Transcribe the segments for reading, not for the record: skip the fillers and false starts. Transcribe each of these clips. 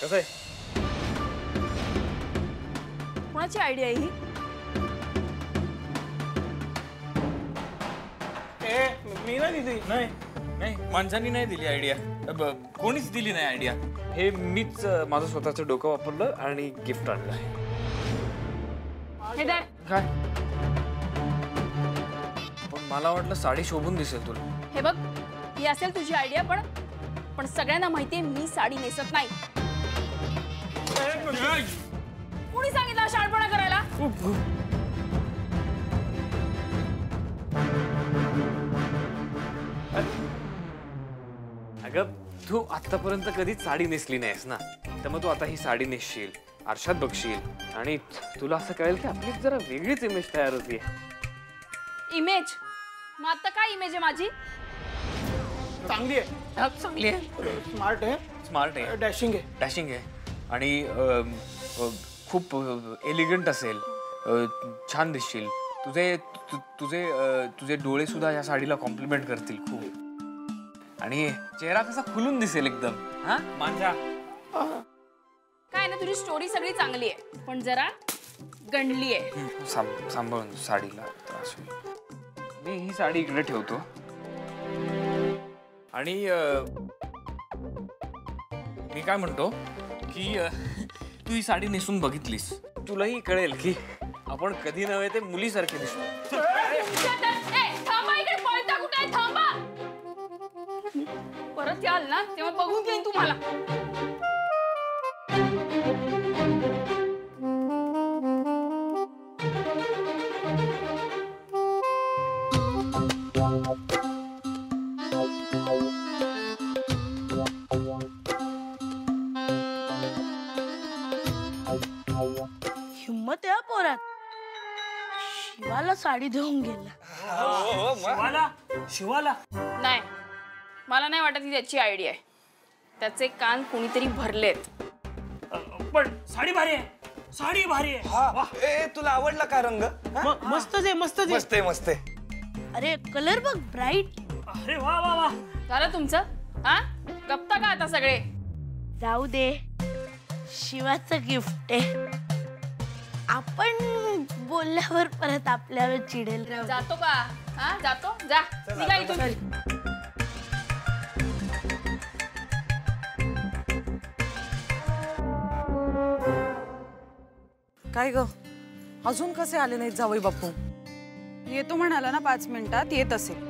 कसं आहे? कोणाची आयडिया आहे ही? मी नाही दिली. नाही नाही, माणसांनी नाही दिली आयडिया. कोणीच दिली नाही आयडिया. हे मीच माझं स्वतःचं डोकं वापरलं आणि गिफ्ट आणलं आहे. हे दे. काय? पण मला वाटलं साडी शोभून दिसेल तुला. हे बघ, ही असेल तुझी आयडिया, पण सगळ्यांना माहितीये मी साडी नेसत नाही. कोणी सांगितलं शाळपणा करायला? अगं तू आतापर्यंत कधीच साडी नेसली नाहीस ना, तर मग तू आता ही साडी नेसशील, आरशात बघशील आणि तुला असं कळेल की आपली जरा वेगळीच इमेज तयार होती. इमेज? मग आता काय इमेज आहे माझी? चांगली आहे. चांगली आहे. स्मार्ट आहे. स्मार्ट आहे. डॅशिंग आहे. डॅशिंग आहे आणि खूप एलिगंट असेल. छान दिसशील. तुझे तुझे तुझे डोळे सुद्धा या साडीला कॉम्प्लिमेंट करतील खूप. आणि चेहरा कसा खुलून दिसेल एकदम. हा माझा काय ना, तुझी स्टोरी सगळी चांगली आहे, पण जरा गंडली आहे. सांभाळून साडीला त्रास होईल. मी ही साडी इकडे ठेवतो आणि मी काय म्हणतो की तू ही साडी नेसून बघितलीस, तुलाही कळेल की आपण कधी नव्हे ते मुलीसारखे दिसतो. परत याल ना तेव्हा बघून घेईन तुम्हाला. हिम्मत आहे पोरात. शिवाला साडी देऊन गेला. शिवाला नाही, मला नाही वाटत ही त्याची आयडिया आहे. त्याचे कान कोणीतरी भरलेत. पण साडी भारी आहे. साडी भारी आहे. हा. ए तुला आवडला का रंग? मस्तच आहे. मस्तच मस्त आहे. मस्त आहे. अरे कलर बघ, ब्राईट. अरे वा वा वा. झालं तुमचं? हा, गप्पा का आता सगळे? जाऊ दे, शिवाचं गिफ्ट आहे. आपण बोलल्यावर परत आपल्यावर चिडेल. जातो का? हा जातो. जा निघा इथून. काय ग, अजून कसे आले नाहीत जावई बापू? येतो म्हणाला ना 5 मिनिटात, येत असेल.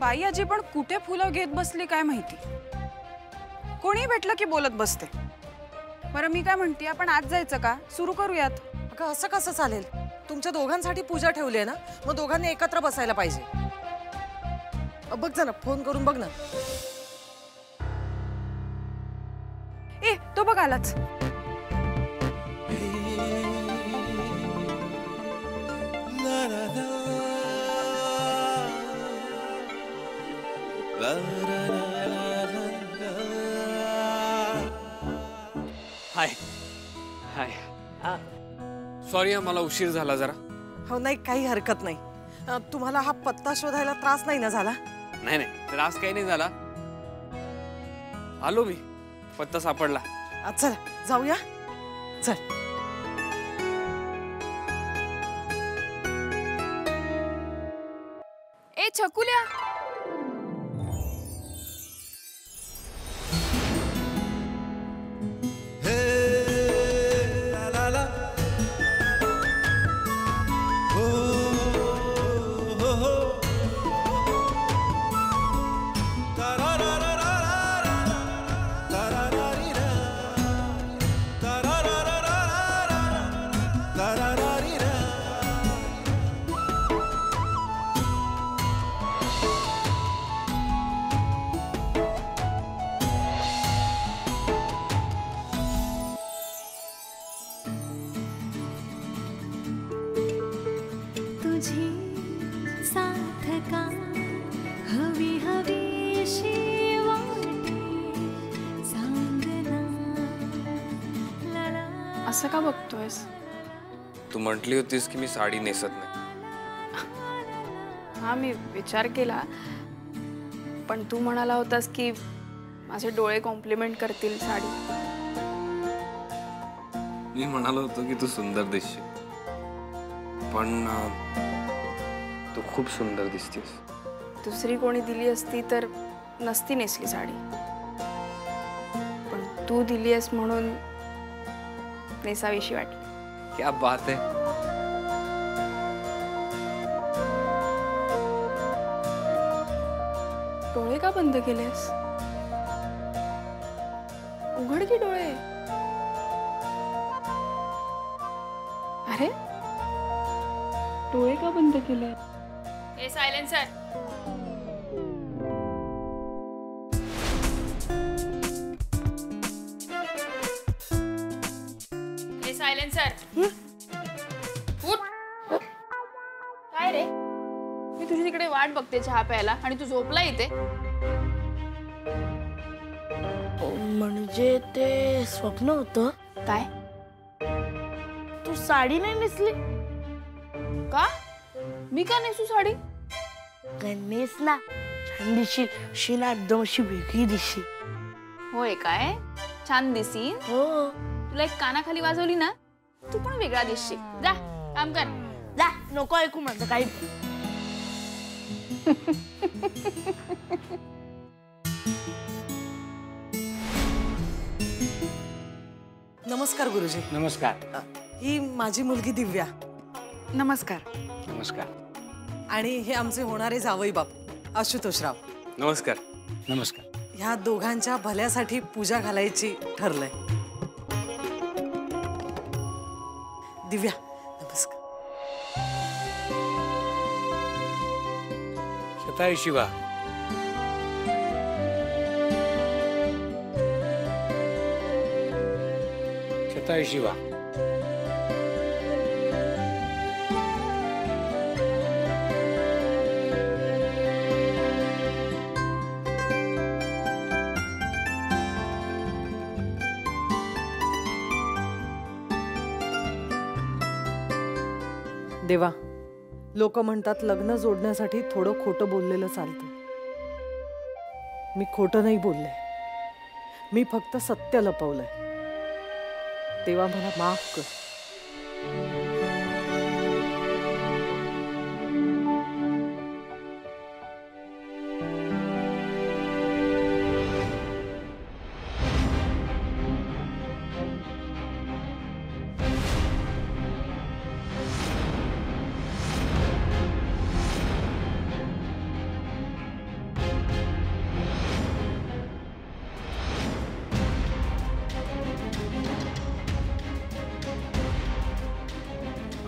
बाई आजी पण कुठे फुलं घेत बसली काय माहिती. कोणी भेटलं की बोलत बसते. बरं मी काय म्हणते, आपण आज जायचं का? सुरू करूयात. अगं असं कसं चालेल? तुमच्या दोघांसाठी पूजा ठेवली आहे ना, मग दोघांनी एकत्र बसायला पाहिजे. बघ जा ना, फोन करून बघ ना. ए तो बघ आलाच. हाय हाय. सॉरी मला उशीर झाला जरा. हो नाही, काही हरकत नाही. तुम्हाला हा पत्ता शोधायला त्रास नाही ना झाला? नाही नाही, त्रास काही नाही झाला. आलो मी, पत्ता सापडला. चल जाऊया. चल. ए छकुल्या, असं का बघतोयस? तू म्हटली होतीस की मी साडी नेसत नाही. हा मी विचार केला, पण तू म्हणाला होतास की माझे डोळे कॉम्प्लिमेंट करतील साडी. मी म्हणालो होतो की तू सुंदर दिसशील, पण तू खूप सुंदर दिसतेस. दुसरी कोणी दिली असती तर नसती नेसली साडी, पण तू दिली आहेस म्हणून नेसावीशी वाटली. क्या बात है. डोळे का बंद केलेस? उघड की डोळे. अरे डोळे का बंद केले? हे सायलेन्सर. हे सायलेन्सर. उठ. काय रे? मी तुझी तिकडे वाट बघते चहा प्यायला आणि तू झोपला इथे. म्हणजे ते स्वप्न होतं. काय? तू साडी नाही नेसली. का? मी का नेसू साडी? नेस ना, छान दिसशील. शिना एकदम अशी वेगळी दिसशील. होय काय? छान दिसीन. हो तुला एक कानाखाली वाजवली ना, तू पण वेगळा दिसशील. जा काम कर. जा, नको ऐकू माझं काही. नमस्कार गुरुजी. नमस्कार. ही माझी मुलगी दिव्या नमस्कार. नमस्कार. आणि हे आमचे होणारे जावई बाप आशुतोषराव. नमस्कार. नमस्कार. ह्या दोघांच्या भल्यासाठी पूजा घालायची ठरलंय. दिव्या नमस्कार. शताय शिवा. शताय शिवा. देवा, लोक म्हणतात लग्न जोडण्यासाठी थोडं खोटं बोललेलं चालतं. मी खोटं नाही बोलले, मी फक्त सत्य लपवलंय. देवा मला माफ कर.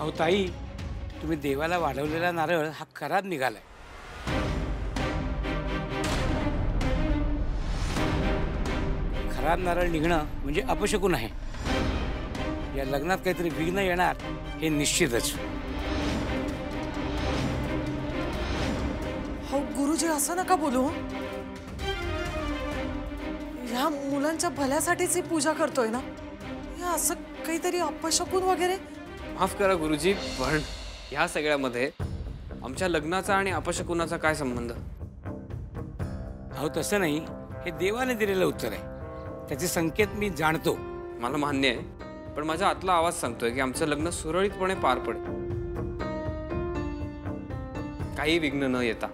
अहो ताई, तुम्ही देवाला वाढवलेला नारळ हा खराब निघालाय. खराब नारळ निघणं म्हणजे अपशकुन आहे. या लग्नात काहीतरी विघ्न येणार हे निश्चितच. हो गुरुजी, असं नका बोलू. ह्या मुलांच्या भल्यासाठीच ही पूजा करतोय ना. हे असं काहीतरी अपशकुन वगैरे. माफ करा गुरुजी, पण ह्या सगळ्यामध्ये आमच्या लग्नाचा आणि अपशकुनाचा काय संबंध? अहो तसं नाही, हे देवाने दिलेलं उत्तर आहे. त्याचे संकेत मी जाणतो. मला मान्य आहे, पण माझा आतला आवाज सांगतोय की आमचं लग्न सुरळीतपणे पार पडेल, काही विघ्न न येता.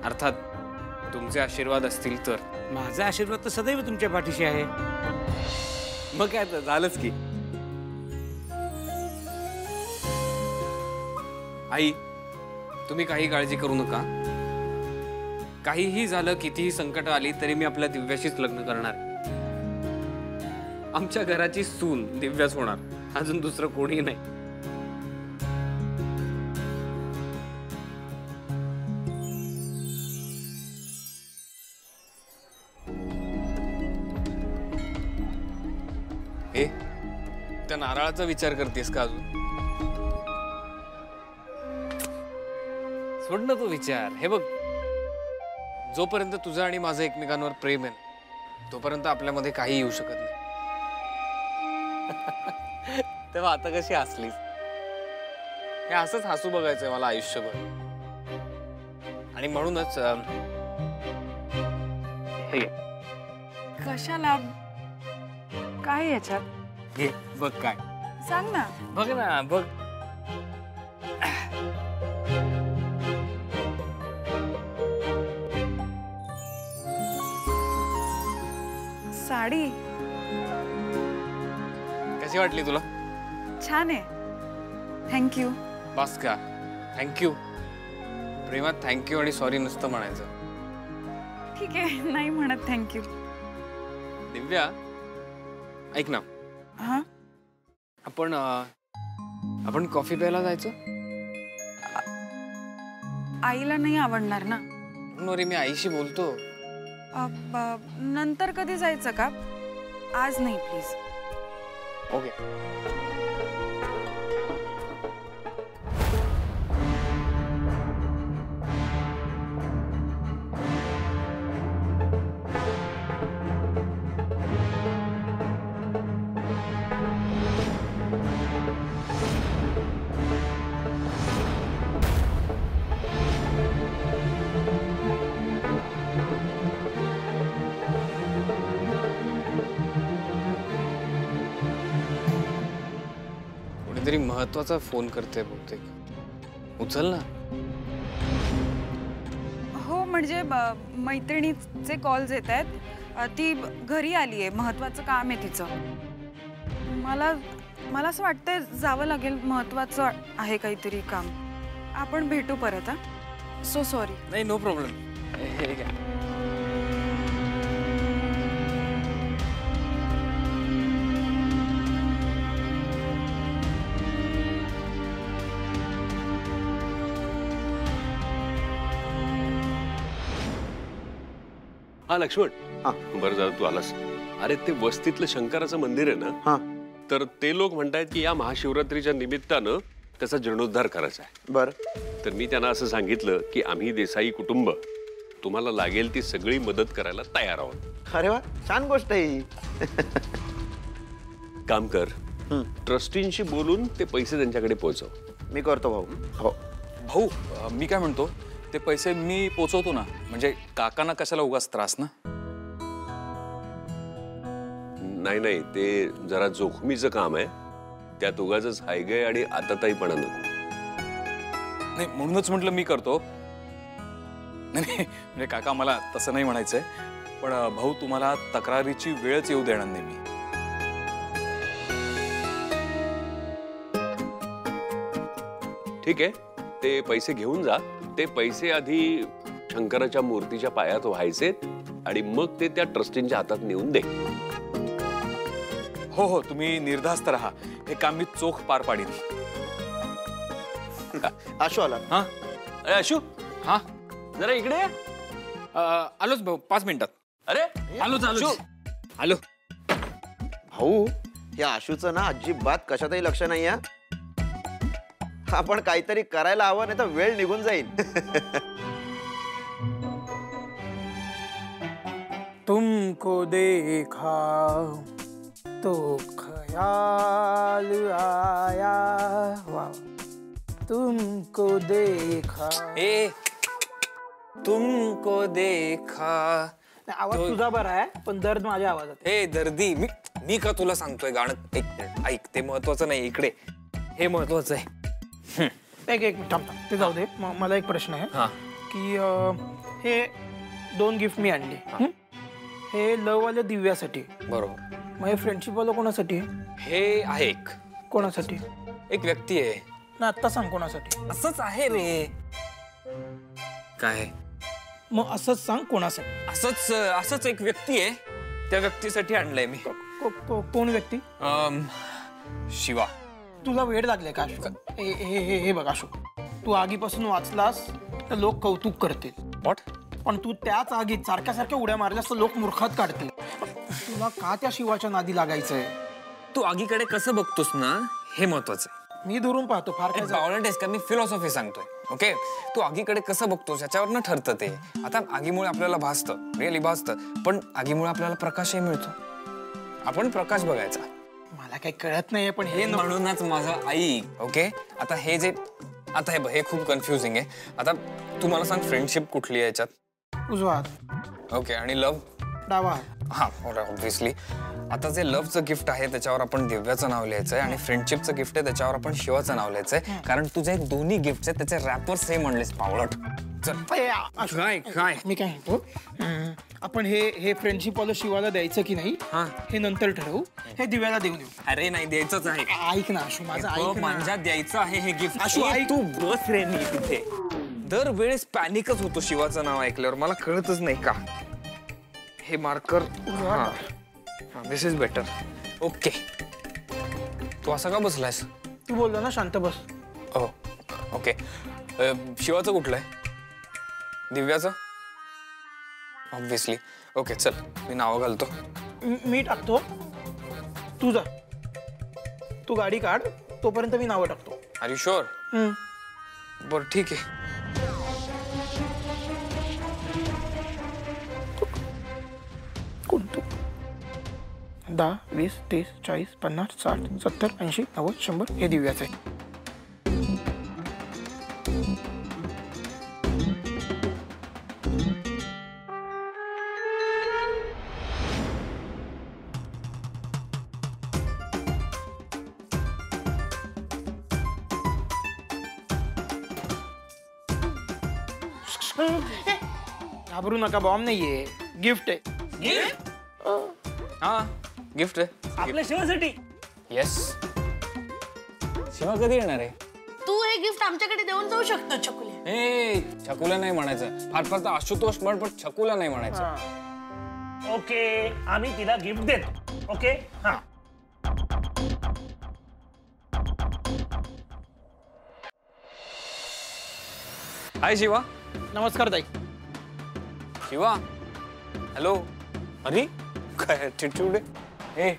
अर्थात तुमचे आशीर्वाद असतील तर. माझा आशीर्वाद तर सदैव तुमच्या पाठीशी आहे. मग काय तर झालंच की. आई, तुम्ही काही काळजी करू नका. काहीही झालं, कितीही संकट आली तरी मी आपल्या दिव्याशीच लग्न करणार. आमच्या घराची सून दिव्याच होणार, अजून दुसरं कोणी नाही. ए, त्या नारळाचा विचार करतेस का अजून? सोड ना तो विचार. हे बघ, जोपर्यंत तुझं आणि माझं एकमेकांवर प्रेम आहे तोपर्यंत आपल्यामध्ये काही येऊ शकत नाही. तेव्हा आता कशी हसलीस? हे असंच हसू बघायचंय मला आयुष्यभर. आणि म्हणूनच हे घे. कशाला? काय याच्यात? घे बघ काय. सांग ना. बघ ना बघ. साडी कशी वाटली तुला? छान आहे. थँक्यू. बस का? थँक्यू. प्रेमात थँक्यू आणि सॉरी नुसतं म्हणायचं. ठीक आहे, नाही म्हणत थँक्यू. दिव्या ऐक ना, हा, आपण कॉफी प्यायला जायचं? आईला नाही आवडणार ना. रे मी आईशी बोलतो. नंतर कधी जायचं का? आज नाही प्लीज. ओके. कोणीतरी महत्वाचा फोन करते बहुतेक. उचल ना. हो म्हणजे मैत्रिणीचे कॉल्स येत आहेत. ती घरी आली आहे, महत्वाचं काम आहे तिचं. मला असं वाटतंय जावं लागेल, महत्वाचं आहे काहीतरी काम. आपण भेटू परत. हा, सो सॉरी. नाही, नो प्रॉब्लेम. हे घ्या. हा लक्ष्मण. हा बरं झालं तू आलास. अरे ते वस्तीतलं शंकराचं मंदिर आहे ना. हा तर ते लोक म्हणतायत की या महाशिवरात्रीच्या निमित्तानं त्याचा जीर्णोद्धार करायचा आहे. बर. तर मी त्यांना असं सांगितलं की आम्ही देसाई कुटुंब तुम्हाला लागेल ती सगळी मदत करायला तयार आहोत. अरे वा, छान गोष्ट आहे. काम कर, ट्रस्टींशी बोलून ते पैसे त्यांच्याकडे पोहोचव. मी करतो भाऊ. हो भाऊ, मी काय म्हणतो, ते पैसे मी पोचवतो ना, म्हणजे काकांना कशाला उगाच त्रास ना. नाही नाही, ते जरा जोखमीचं काम आहे. त्यात उगाच हायगय आणि आताताईपणा नको. नाही म्हणूनच म्हटलं मी करतो. नाही म्हणजे काका, मला तसं नाही म्हणायचंय, पण भाऊ तुम्हाला तक्रारीची वेळच येऊ देणार नाही मी. ठीक आहे, ते पैसे घेऊन जा. ते पैसे आधी शंकराच्या मूर्तीच्या पायात व्हायचे आणि मग ते त्या ट्रस्टींच्या हातात नेऊन दे. हो हो, तुम्ही निर्धास्त राहा. हे काम मी चोख पार पाडीन. आशू आला. हा, अरे आशू. हा, जरा इकडे. आलोच भाऊ, 5 मिनिटात. अरे आलोच आलो. भाऊ, या आशूचं ना अजिबात कशातही लक्ष नाही. आपण काहीतरी करायला हवं, नाही तर वेळ निघून जाईल. तुमको देखा तो ख्याल आया. वाह, तुमको देखा. तुमको देखा. आवाज तुझा बरा आहे, पण दर्द माझ्या आवाजात. हे दर्दी, मी का तुला सांगतोय गाणं? एक मिनिट ऐक, ते महत्वाचं नाही, इकडे हे महत्वाचं आहे. एक मिनिट थांब. ते जाऊ दे. मला एक प्रश्न आहे की हे 2 गिफ्ट मी आणले. हे लव वाले दिव्यासाठी, बरोबर. मग फ्रेंडशिप वाला कोणासाठी? हे आहे एक. कोणासाठी? एक व्यक्ती आहे ना. आत्ता सांग कोणासाठी. असंच आहे रे. काय? मग असंच सांग कोणासाठी. असंच एक व्यक्ती आहे, त्या व्यक्तीसाठी आणलंय मी. कोण व्यक्ती? शिवा. तुला वेळ लागले का अशोक? हे बघ अशोक, तू आगीपासून वाचलास तर लोक कौतुक करतील. व्हॉट? पण तू त्याच आगीत सारख्या सारख्या उड्या मारल्यास तर लोक मूर्खात काढतील. तुला का त्या शिवाच्या नादी लागायचंय? तू आगीकडे कसं बघतोस ना, हे महत्वाचं आहे. मी दुरून पाहतो. फार काय बावळटेस का? मी फिलॉसॉफी सांगतोय. ओके, तू आगीकडे कसं बघतोस याच्यावर न ठरतं ते. आता आगीमुळे आपल्याला भासतं, रिअली भासतं, पण आगीमुळे आपल्याला प्रकाशही मिळतो. आपण प्रकाश बघायचा. मला काही कळत नाहीये, पण हे म्हणूनच माझं आई. ओके, आता हे जे आता हे खूप कन्फ्युजिंग आहे. आता तू मला सांग, फ्रेंडशिप कुठली आहे याच्यात? उजवा. ओके, आणि लव्ह? डावा हात. हा ऑब्व्हियसली. आता जे लव्हचं गिफ्ट आहे त्याच्यावर आपण दिव्याचं नाव लिहायचंय आणि फ्रेंडशिपचं गिफ्ट आहे त्याच्यावर आपण शिवाचं नाव लिहायचंय. कारण तुझे दोन्ही गिफ्ट आहेत त्याचे रॅपर सेम म्हणलेस पावलट. चल काय काय मी काय म्हणतो, आपण हे फ्रेंडशिप वाला शिवाला द्यायचं की नाही हे नंतर ठरवू. हे दिव्याला देऊन येऊ. अरे नाही द्यायचंच आहे. ऐक ना आशू, माझं ऐक ना. माझ्या द्यायचं आहे हे गिफ्ट. आशू, ऐक. तू बस रे नी तिथे. दरवेळेस पॅनिकच होतो शिवाचं नाव ऐकल्यावर. मला कळतच नाही का. हे marker this is better. Okay. तू असा का बसलायस? तू बोलला ना शांत बस. ओके. शिवाचं कुठलं आहे? दिव्याचं ऑब्व्हियसली. ओके चल मी नाव घालतो. मी टाकतो, तू जा. तू गाडी काढ, तोपर्यंत मी नावं टाकतो. Are you sure? बरं ठीक आहे. कोणतं? 10, 20, 30, 40, 50, 60, 70, 80, 90, 100 हे दिव्याचं आहे. घाबरू नका, बॉम्ब नाहीये, गिफ्ट आहे. गिफ्ट? हा गिफ्ट आहे आपल्या शिवासाठी. येस. शिवा कधी येणार आहे? तू हे गिफ्ट आमच्याकडे देऊन जाऊ शकतो छकुल्या. ए छकुला नाही म्हणायचं. फार फार तर आशुतोष म्हण, पण छकुला नाही म्हणायचं. ओके, आम्ही तिला गिफ्ट देतो. ओके हा. हाय शिवा. नमस्कार ताई. शिवा हॅलो. अरे काय चिडचिडे. ए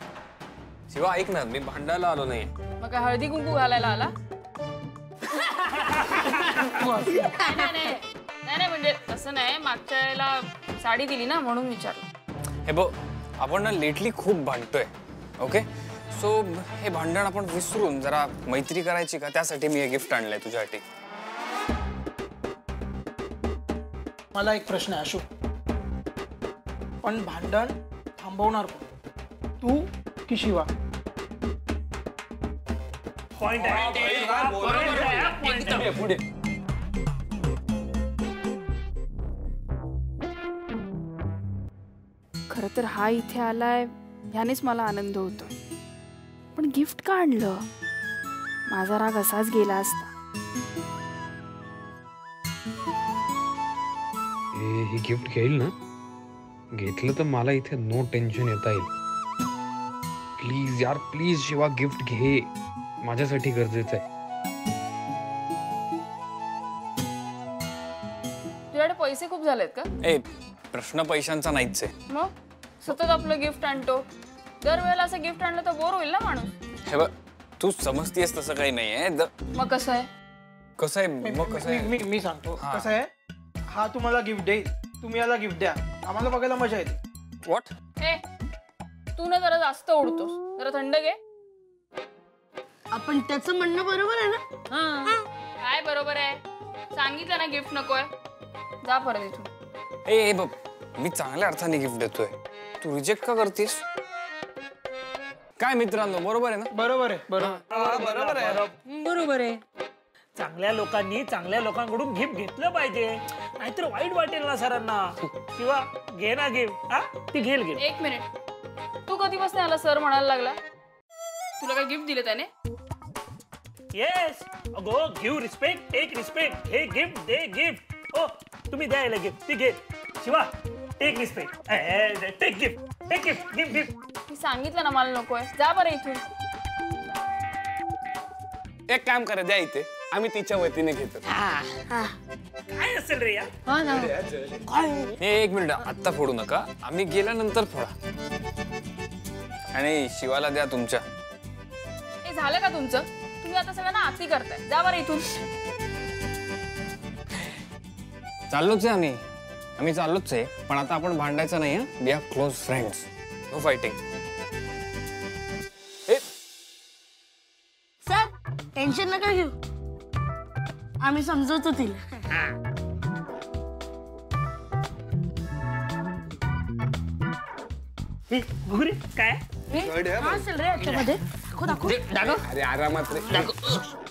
शिवा ऐक ना, मी भांडायला आलो नाही. मग काय हळदी कुंकू घालायला आला? नाही म्हणजे तसं नाही. मागच्या वेळेला साडी दिली ना म्हणून विचारलं. हे बघ, आपण ना लेटली खूप भांडतोय. ओके सो हे भांडण आपण विसरून जरा मैत्री करायची का, त्यासाठी मी हे गिफ्ट आणलंय तुझ्यासाठी. मला एक प्रश्न आहे आशू, पण भांडण थांबवणार कोण, तू की शिवा? पॉइंट आहे. पुढे खरं तर हा इथे आलाय ह्यानेच मला आनंद होतोय. पण गिफ्ट का आणलं? माझा राग असाच गेला असता. हे गिफ्ट घेईल ना, घेतलं तर मला इथे नो टेन्शन येता येईल. प्लीज यार प्लीज शिवा गिफ्ट घे, माझ्यासाठी गरजेचं आहे. तुझ्याकडे पैसे खूप झालेत का? ए प्रश्न पैशांचा नाहीच आहे. मग सतत आपलं गिफ्ट आणतो. दरवेळेला असं गिफ्ट आणलं तर बोर होईल ना माणूस. हे बघ, तू समजतेस तसं काही नाहीये. मग कसं आहे? कसं आहे मग कसं आहे मी सांगतो कसं आहे. हा तुम्हाला गिफ्ट देईल, तुम्ही याला गिफ्ट द्या, आम्हाला बघायला मजा येते. व्हॉट? ए तू ना जरा जास्त उडतोस, जरा थंड घे. आपण त्याचं म्हणणं बरोबर आहे ना? काय बरोबर आहे? सांगितलं ना गिफ्ट नकोय, जा परत इथून. ए बघ, मी चांगल्या अर्थाने गिफ्ट देतोय, तू रिजेक्ट का करतेस? काय मित्रांनो, बरोबर आहे ना? बरोबर आहे. बरोबर आहे. बरोबर आहे. चांगल्या लोकांनी चांगल्या लोकांकडून गिफ्ट घेतलं पाहिजे, नाहीतर वाईट वाटेल ना सरांना. किंवा घे ना गिफ्ट. हा ती घेल गिफ्ट. एक मिनिट, तू कधीपासून याला सर म्हणायला लागला? तुला काय गिफ्ट दिलं त्याने? येस अगो, गिव्ह रिस्पेक्ट टेक रिस्पेक्ट. हे गिफ्ट दे गिफ्ट. ओ तुम्ही द्यायला गिफ्ट, ती घे. Shiva take respect, take gift, take gift, gift gift. मी सांगितलं ना मला नकोय, जा बरं इथून. एक काम करा, द्या इथे, आम्ही तिच्या वतीने घेतो. काय असेल रे या? एक मिनिट, आत्ता फोडू नका, आम्ही गेल्यानंतर फोडा. आणि शिवाला द्या तुमच्या. हे झालं का तुमचं? तुम्ही आता सगळ्यांना आती करताय, जा बरं इथून. चाललोच आहे आम्ही चाललोच आहे, पण आता आपण भांडायचं नाही. We are close friends, no fighting. Sir tension नका घेऊ, आम्ही समजवतो तिला. घुगरी काय असेल रे याच्यामध्ये दाखव दाखव अरे आरामात रे